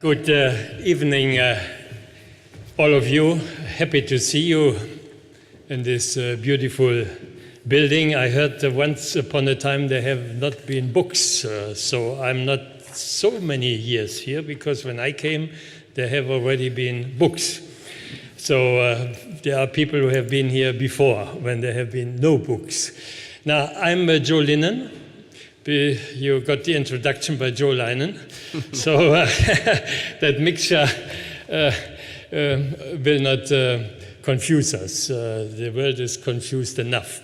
Good evening, all of you. Happy to see you in this beautiful building. I heard once upon a time there have not been books, so I'm not so many years here, because when I came, there have already been books. So there are people who have been here before, when there have been no books. Now, I'm Joe Leinen. You got the introduction by Joe Leinen. So that mixture will not confuse us. The world is confused enough.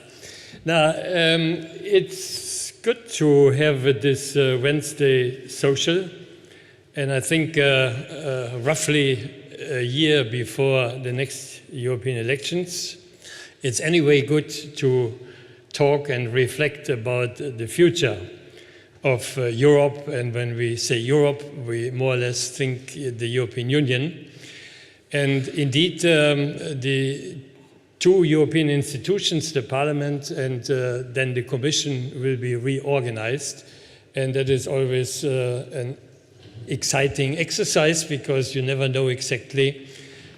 Now, it's good to have this Wednesday social. And I think roughly a year before the next European elections, it's anyway good to talk and reflect about the future of Europe. And when we say Europe, we more or less think the European Union. And indeed, the two European institutions, the Parliament and then the Commission, will be reorganized. And that is always an exciting exercise, because you never know exactly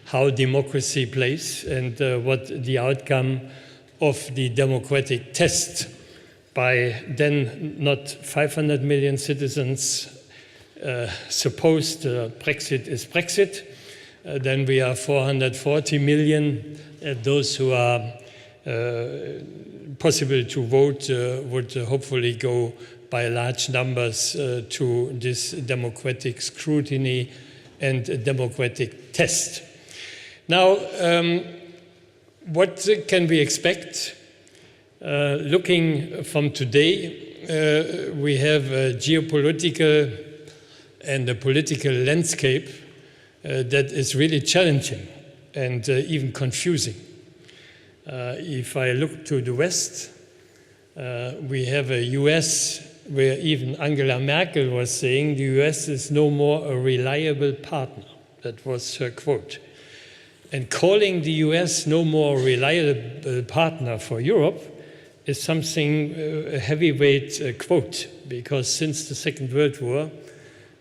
how democracy plays and what the outcome of the democratic test by then not 500 million citizens supposed Brexit is Brexit. Then we are 440 million. Those who are possible to vote would hopefully go by large numbers to this democratic scrutiny and democratic test. Now, what can we expect? Looking from today, we have a geopolitical and a political landscape that is really challenging and even confusing. If I look to the West, we have a US where even Angela Merkel was saying the US is no more a reliable partner. That was her quote. And calling the US no more reliable partner for Europe is something, a heavyweight quote, because since the Second World War,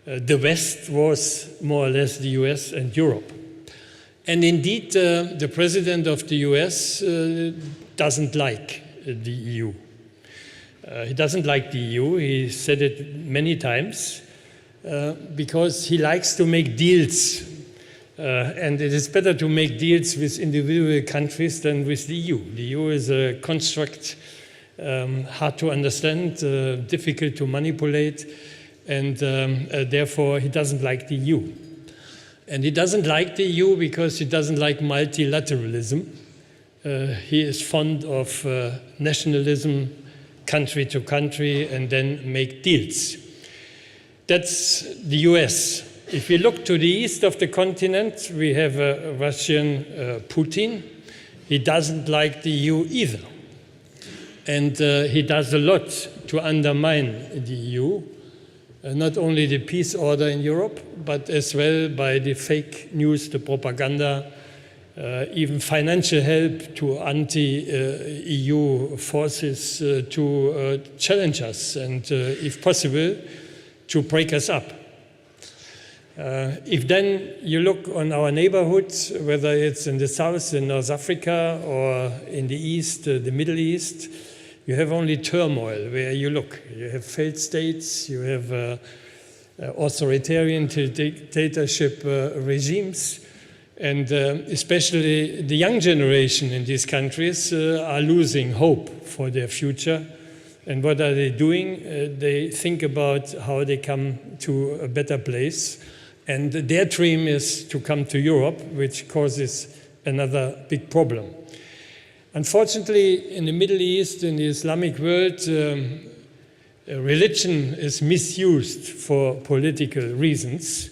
the West was more or less the US and Europe. And indeed, the president of the US doesn't like the EU. He doesn't like the EU. He said it many times, because he likes to make deals. And it is better to make deals with individual countries than with the EU. The EU is a construct, hard to understand, difficult to manipulate, and therefore he doesn't like the EU. And he doesn't like the EU because he doesn't like multilateralism. He is fond of nationalism, country to country, and then make deals. That's the US. If we look to the east of the continent, we have Russian Putin. He doesn't like the EU either. And he does a lot to undermine the EU, not only the peace order in Europe, but as well by the fake news, the propaganda, even financial help to anti-EU forces to challenge us and, if possible, to break us up. If then you look on our neighborhoods, whether it's in the south, in North Africa, or in the east, the Middle East, you have only turmoil where you look. You have failed states, you have authoritarian dictatorship regimes, and especially the young generation in these countries are losing hope for their future. And what are they doing? They think about how they come to a better place. And their dream is to come to Europe, which causes another big problem. Unfortunately, in the Middle East, in the Islamic world, religion is misused for political reasons.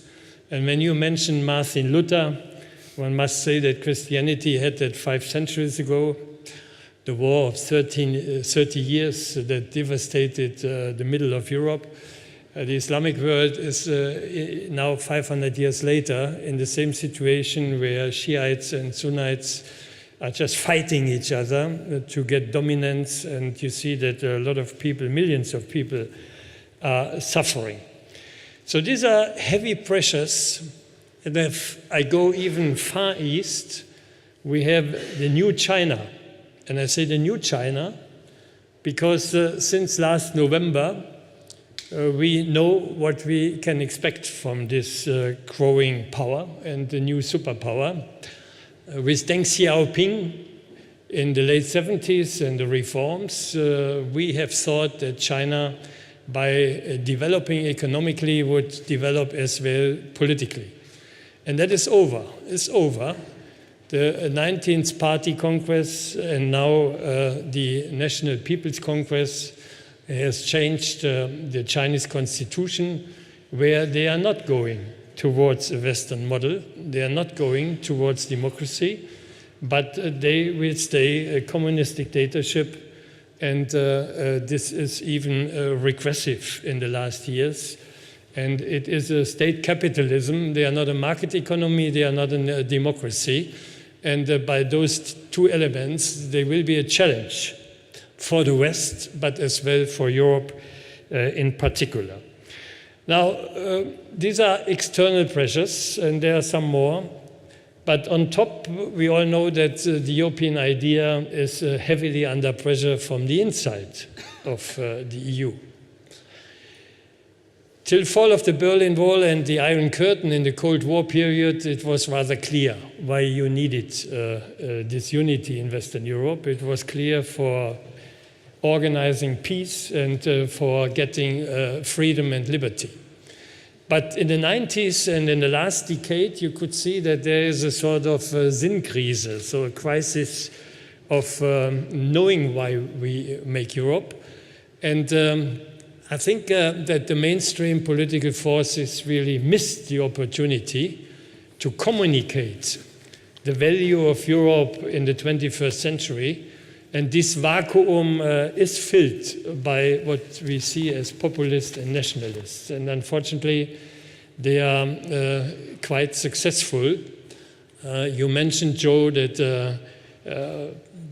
And when you mention Martin Luther, one must say that Christianity had that 5 centuries ago, the war of 30 years that devastated the middle of Europe. The Islamic world is now 500 years later in the same situation where Shiites and Sunnites are just fighting each other to get dominance, and you see that a lot of people, millions of people, are suffering. So these are heavy pressures. And if I go even far east, we have the new China. And I say the new China because since last November, we know what we can expect from this growing power and the new superpower. With Deng Xiaoping in the late 70s and the reforms, we have thought that China, by developing economically, would develop as well politically. And that is over. It's over. The 19th Party Congress and now the National People's Congress has changed the Chinese constitution, where they are not going towards a Western model. They are not going towards democracy, but they will stay a communist dictatorship. And this is even regressive in the last years. And it is a state capitalism. They are not a market economy. They are not a democracy. And by those two elements, they will be a challenge for the West, but as well for Europe in particular. Now, these are external pressures, and there are some more. But on top, we all know that the European idea is heavily under pressure from the inside of the EU. Till fall of the Berlin Wall and the Iron Curtain in the Cold War period, it was rather clear why you needed this unity in Western Europe. It was clear for organizing peace and for getting freedom and liberty. But in the 90s and in the last decade, you could see that there is a sort of Sinnkrise, so a crisis of knowing why we make Europe. And I think that the mainstream political forces really missed the opportunity to communicate the value of Europe in the 21st century. And this vacuum is filled by what we see as populists and nationalists. And unfortunately, they are quite successful. You mentioned, Joe, that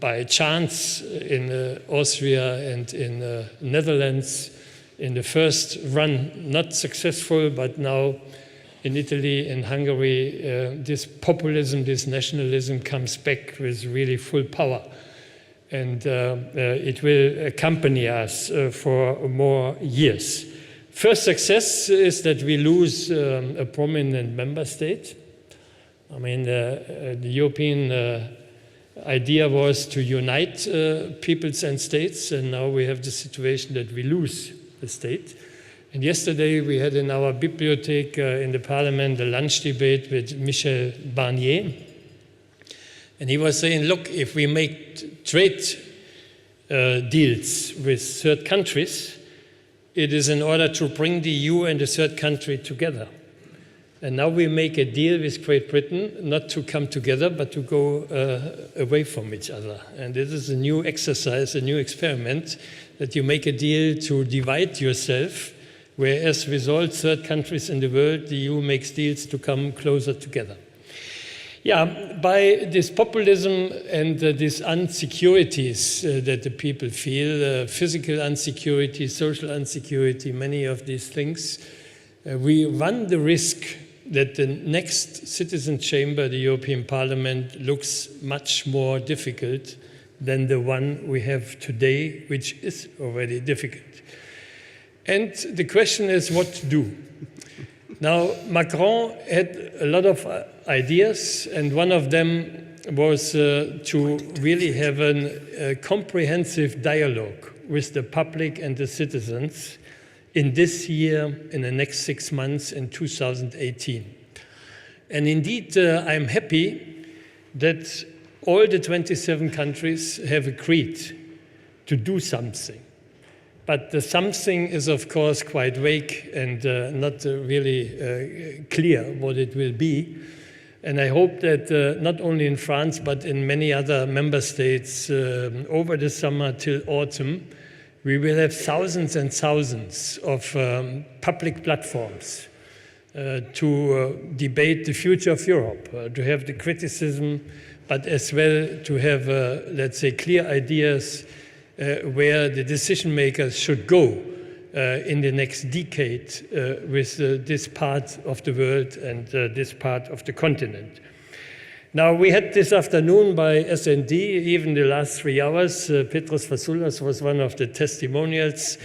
by chance in Austria and in Netherlands, in the first run, not successful, but now in Italy and Hungary, this populism, this nationalism comes back with really full power. And it will accompany us for more years. First success is that we lose a prominent member state. I mean, the European idea was to unite peoples and states, and now we have the situation that we lose the state. And yesterday we had in our bibliothèque in the parliament a lunch debate with Michel Barnier. And he was saying, look, if we make trade deals with third countries, it is in order to bring the EU and the third country together. And now we make a deal with Great Britain, not to come together, but to go away from each other. And this is a new exercise, a new experiment, that you make a deal to divide yourself, whereas with all third countries in the world, the EU makes deals to come closer together. Yeah, by this populism and these insecurities that the people feel, physical insecurity, social insecurity, many of these things, we run the risk that the next citizen chamber, the European Parliament, looks much more difficult than the one we have today, which is already difficult. And the question is what to do. Now, Macron had a lot of ideas, and one of them was to really have a comprehensive dialogue with the public and the citizens in this year, in the next 6 months, in 2018. And indeed, I'm happy that all the 27 countries have agreed to do something. But the something is, of course, quite vague and not really clear what it will be. And I hope that not only in France, but in many other member states over the summer till autumn, we will have thousands and thousands of public platforms to debate the future of Europe, to have the criticism, but as well to have, let's say, clear ideas where the decision makers should go in the next decade with this part of the world and this part of the continent. Now, we had this afternoon by SND, even the last 3 hours, Petros Fasoulas was one of the testimonials,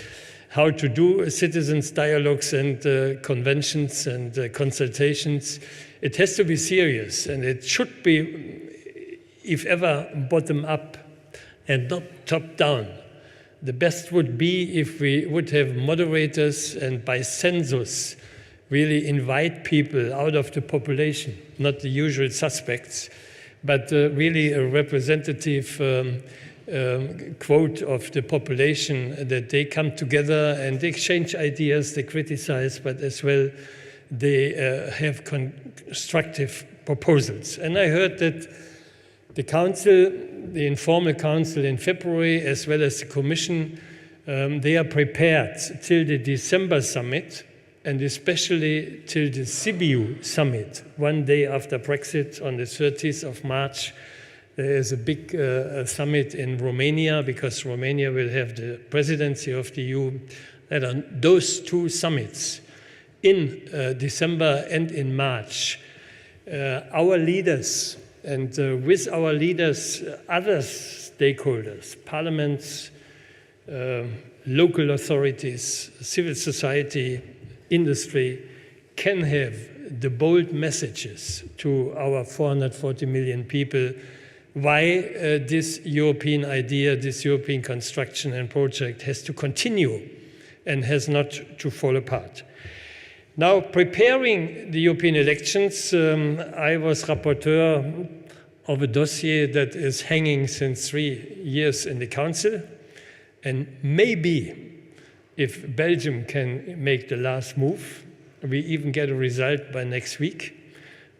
how to do citizens' dialogues and conventions and consultations. It has to be serious, and it should be, if ever, bottom up and not top down. The best would be if we would have moderators and by census really invite people out of the population, not the usual suspects, but really a representative quote of the population, that they come together and they exchange ideas, they criticize, but as well they have constructive proposals. And I heard that the council, the informal council in February, as well as the Commission, they are prepared till the December summit, and especially till the Sibiu summit, one day after Brexit on the 30th of March. There is a big summit in Romania, because Romania will have the presidency of the EU. And on those 2 summits, in December and in March, our leaders, and with our leaders, other stakeholders, parliaments, local authorities, civil society, industry, can have the bold messages to our 440 million people why this European idea, this European construction and project has to continue and has not to fall apart. Now, preparing the European elections, I was rapporteur of a dossier that is hanging since 3 years in the Council. And maybe, if Belgium can make the last move, we even get a result by next week,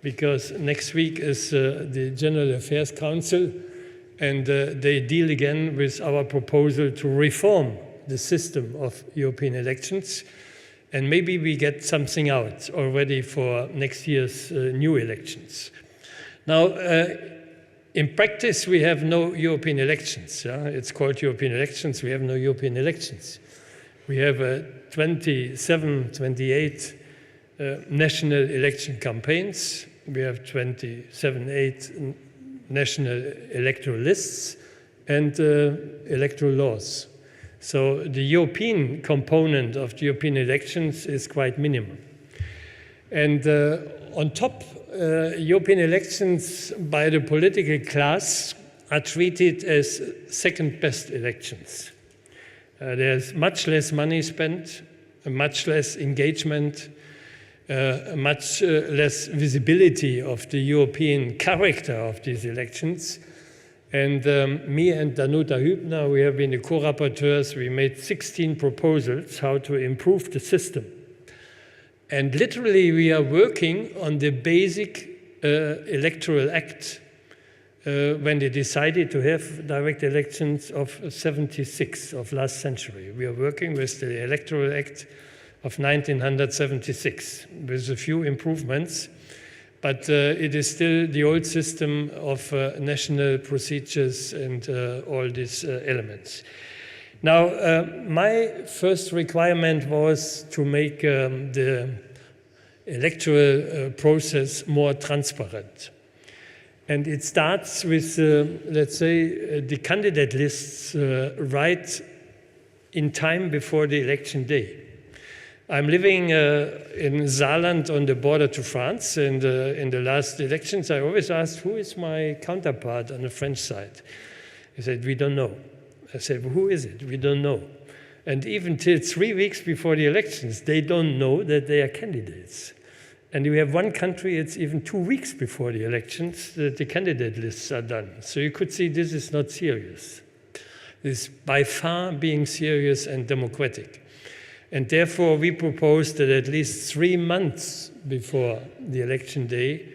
because next week is the General Affairs Council, and they deal again with our proposal to reform the system of European elections. And maybe we get something out already for next year's new elections. Now, in practice, we have no European elections. It's called European elections. We have no European elections. We have 27, 28 national election campaigns. We have 27, 8 national electoral lists and electoral laws. So the European component of the European elections is quite minimal. And on top, European elections by the political class are treated as second-best elections. There's much less money spent, much less engagement, much less visibility of the European character of these elections. And me and Danuta Hübner, we have been the co-rapporteurs. We made 16 proposals how to improve the system. And literally, we are working on the basic electoral act when they decided to have direct elections of 76 of last century. We are working with the Electoral Act of 1976 with a few improvements. But it is still the old system of national procedures and all these elements. Now, my first requirement was to make the electoral process more transparent. And it starts with, let's say, the candidate lists right in time before the election day. I'm living in Saarland on the border to France, and in the last elections I always asked, who is my counterpart on the French side? He said, we don't know. I said, well, who is it? We don't know. And even till 3 weeks before the elections, they don't know that they are candidates. And we have one country, it's even 2 weeks before the elections that the candidate lists are done. So you could see this is not serious. This is by far being serious and democratic. And therefore, we propose that at least 3 months before the election day,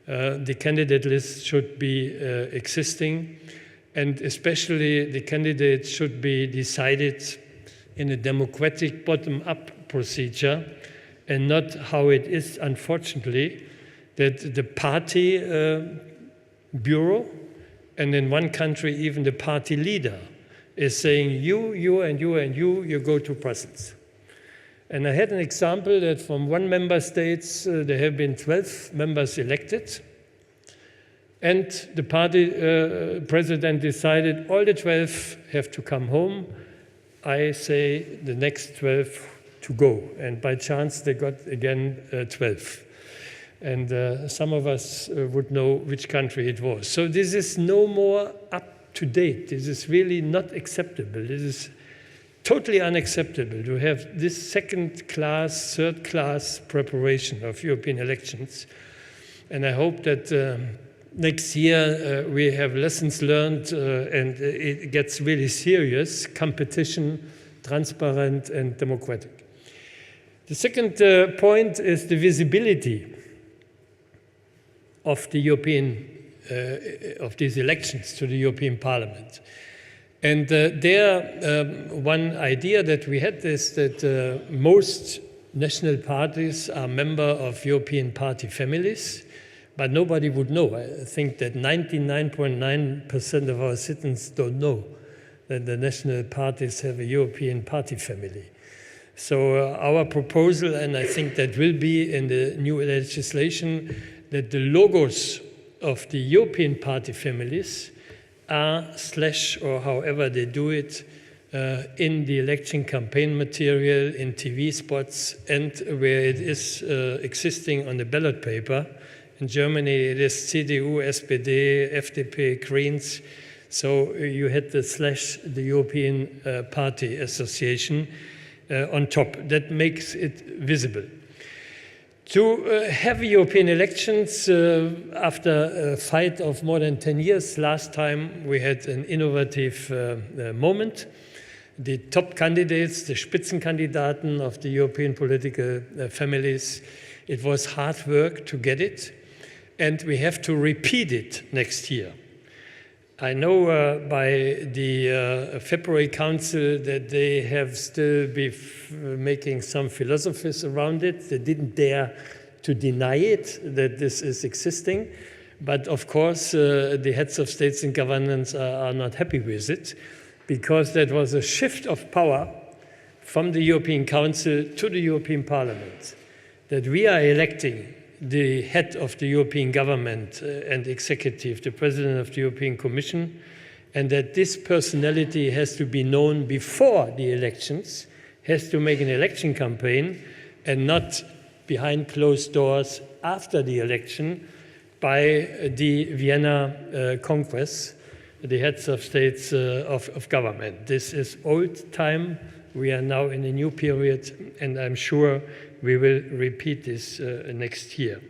the candidate list should be existing, and especially the candidates should be decided in a democratic bottom-up procedure, and not how it is, unfortunately, that the party bureau, and in one country even the party leader, is saying you, and you, and you go to Brussels. And I had an example that from one member state, there have been 12 members elected. And the party president decided all the 12 have to come home. I say the next 12 to go. And by chance, they got again 12. And some of us would know which country it was. So this is no more up to date. This is really not acceptable. This is totally unacceptable to have this second-class, third-class preparation of European elections. And I hope that next year we have lessons learned and it gets really serious, competition, transparent and democratic. The second point is the visibility of the European, of these elections to the European Parliament. And one idea that we had is that most national parties are members of European party families, but nobody would know. I think that 99.9% of our citizens don't know that the national parties have a European party family. So our proposal, and I think that will be in the new legislation, that the logos of the European party families are / or however they do it in the election campaign material, in TV spots, and where it is existing on the ballot paper. In Germany, it is CDU, SPD, FDP, Greens. So you had the / the European Party Association on top. That makes it visible. To have European elections after a fight of more than 10 years, last time we had an innovative moment. The top candidates, the Spitzenkandidaten of the European political families, it was hard work to get it, and we have to repeat it next year. I know by the February Council that they have still been making some philosophies around it. They didn't dare to deny it, that this is existing. But of course, the heads of states and governments are not happy with it, because that was a shift of power from the European Council to the European Parliament, that we are electing the head of the European government and executive, the president of the European Commission, and that this personality has to be known before the elections, has to make an election campaign, and not behind closed doors after the election by the Vienna Congress, the heads of states of government. This is old time. We are now in a new period, and I'm sure we will repeat this next year.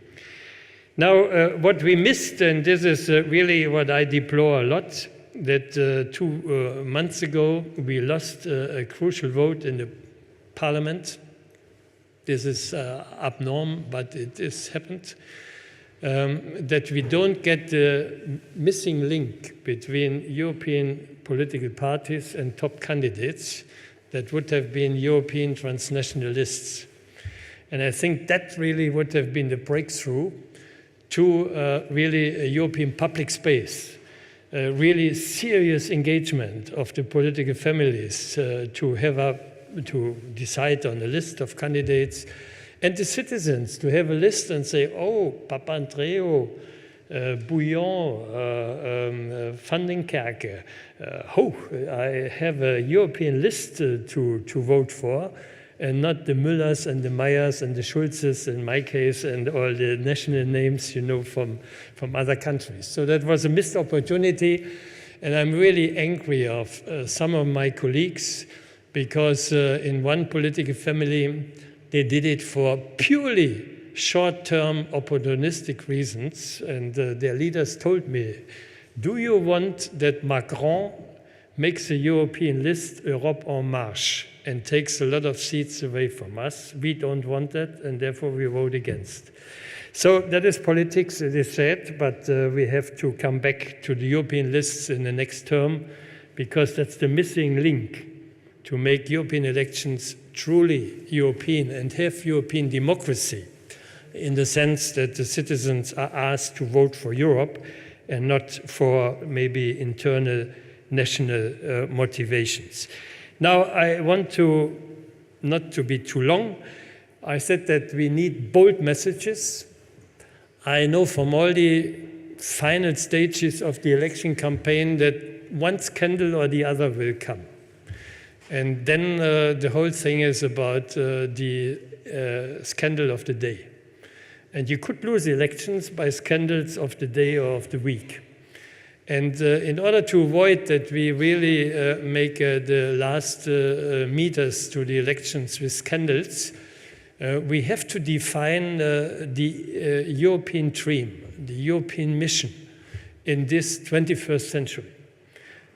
Now, what we missed, and this is really what I deplore a lot, that 2 months ago we lost a crucial vote in the parliament. This is abnormal, but it has happened. That we don't get the missing link between European political parties and top candidates that would have been European transnational lists. And I think that really would have been the breakthrough to really a European public space, really serious engagement of the political families to decide on a list of candidates, and the citizens to have a list and say, oh, Papandreou, Bouillon, Van den Kerke, I have a European list to vote for, and not the Müllers and the Meyers and the Schulzes in my case, and all the national names, you know, from other countries. So that was a missed opportunity, and I'm really angry of some of my colleagues, because in one political family, they did it for purely short-term opportunistic reasons, and their leaders told me, do you want that Macron makes a European list, Europe en marche, and takes a lot of seats away from us? We don't want that, and therefore we vote against. So that is politics, it is sad, but we have to come back to the European lists in the next term, because that's the missing link to make European elections truly European and have European democracy, in the sense that the citizens are asked to vote for Europe and not for maybe internal national motivations. Now, I want to not to be too long, I said that we need bold messages. I know from all the final stages of the election campaign that one scandal or the other will come. And then the whole thing is about the scandal of the day. And you could lose elections by scandals of the day or of the week. And in order to avoid that we really make the last meters to the elections with scandals, we have to define the European dream, the European mission in this 21st century.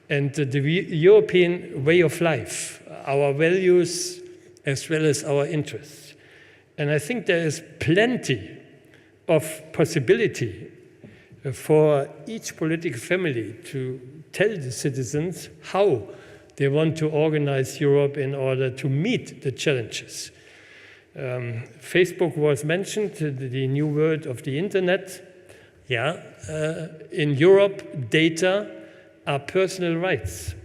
And the European way of life, our values as well as our interests. And I think there is plenty of possibility for each political family to tell the citizens how they want to organize Europe in order to meet the challenges. Facebook was mentioned, the new world of the internet. Yeah, in Europe, data are personal rights.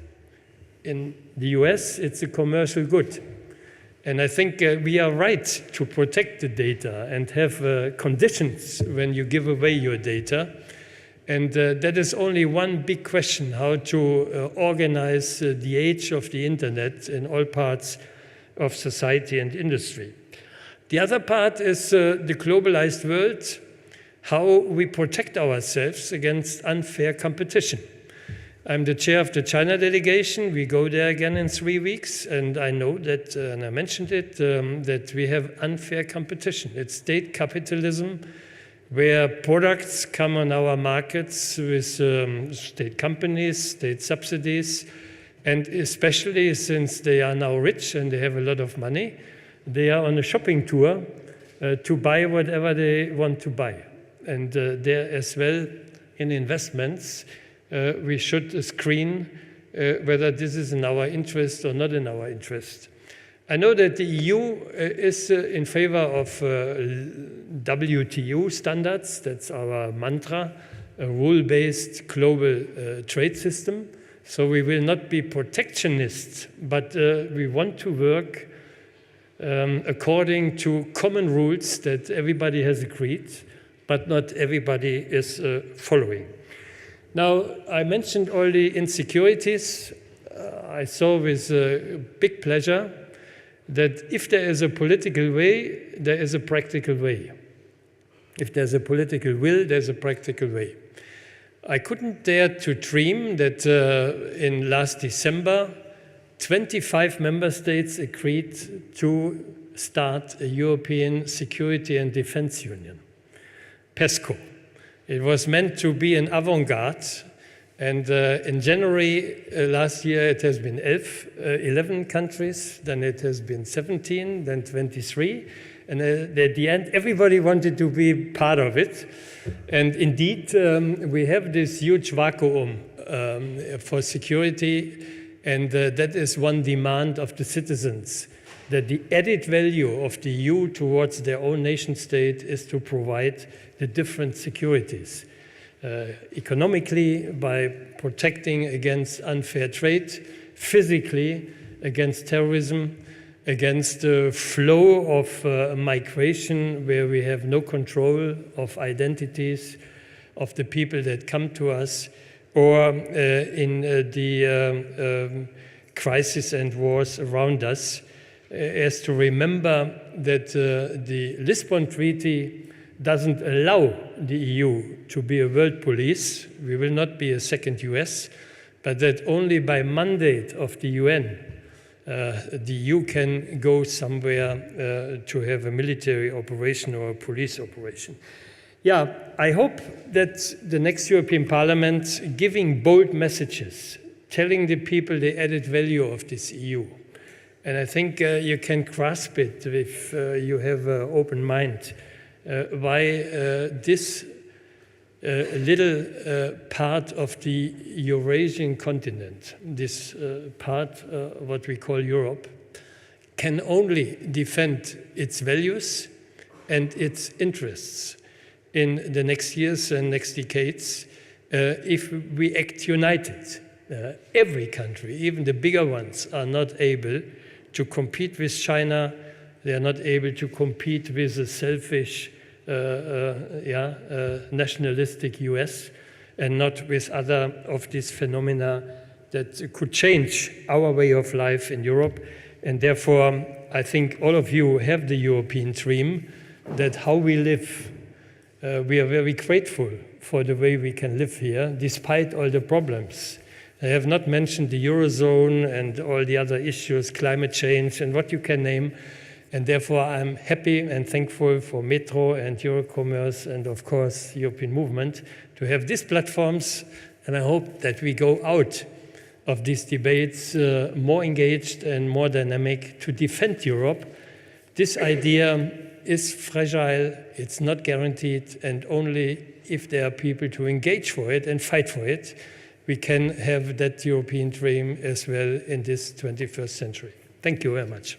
In the US, it's a commercial good. And I think we are right to protect the data and have conditions when you give away your data. And that is only one big question, how to organize the age of the internet in all parts of society and industry. The other part is the globalized world, how we protect ourselves against unfair competition. I'm the chair of the China delegation. We go there again in 3 weeks, and I know that, and I mentioned it, that we have unfair competition. It's state capitalism, where products come on our markets with state companies, state subsidies, and especially since they are now rich and they have a lot of money, they are on a shopping tour to buy whatever they want to buy. And there as well, in investments, we should screen whether this is in our interest or not in our interest. I know that the EU is in favor of WTO standards. That's our mantra, a rule-based global trade system. So we will not be protectionists, but we want to work according to common rules that everybody has agreed, but not everybody is following. Now, I mentioned all the insecurities. I saw with big pleasure that if there is a political way, there is a practical way. If there's a political will, there's a practical way. I couldn't dare to dream that in last December, 25 member states agreed to start a European Security and Defense Union, PESCO. It was meant to be an avant-garde, and in January last year it has been 11 countries, then it has been 17, then 23, and at the end everybody wanted to be part of it. And indeed, we have this huge vacuum for security, and that is one demand of the citizens, that the added value of the EU towards their own nation state is to provide the different securities. Economically, by protecting against unfair trade, physically, against terrorism, against the flow of migration where we have no control of identities of the people that come to us, or in the crisis and wars around us, as to remember that the Lisbon Treaty doesn't allow the EU to be a world police. We will not be a second US, but that only by mandate of the UN, the EU can go somewhere to have a military operation or a police operation. Yeah, I hope that the next European Parliament giving bold messages, telling the people the added value of this EU. And I think you can grasp it if you have an open mind. Why this little part of the Eurasian continent, this part, what we call Europe, can only defend its values and its interests in the next years and next decades if we act united. Every country, even the bigger ones, are not able to compete with China. They are not able to compete with the selfish, nationalistic US, and not with other of these phenomena that could change our way of life in Europe. And therefore, I think all of you have the European dream, that how we live, we are very grateful for the way we can live here, despite all the problems. I have not mentioned the Eurozone and all the other issues, climate change and what you can name. And therefore, I'm happy and thankful for Metro and Eurocommerce and, of course, European Movement to have these platforms. And I hope that we go out of these debates more engaged and more dynamic to defend Europe. This idea is fragile, it's not guaranteed, and only if there are people to engage for it and fight for it, we can have that European dream as well in this 21st century. Thank you very much.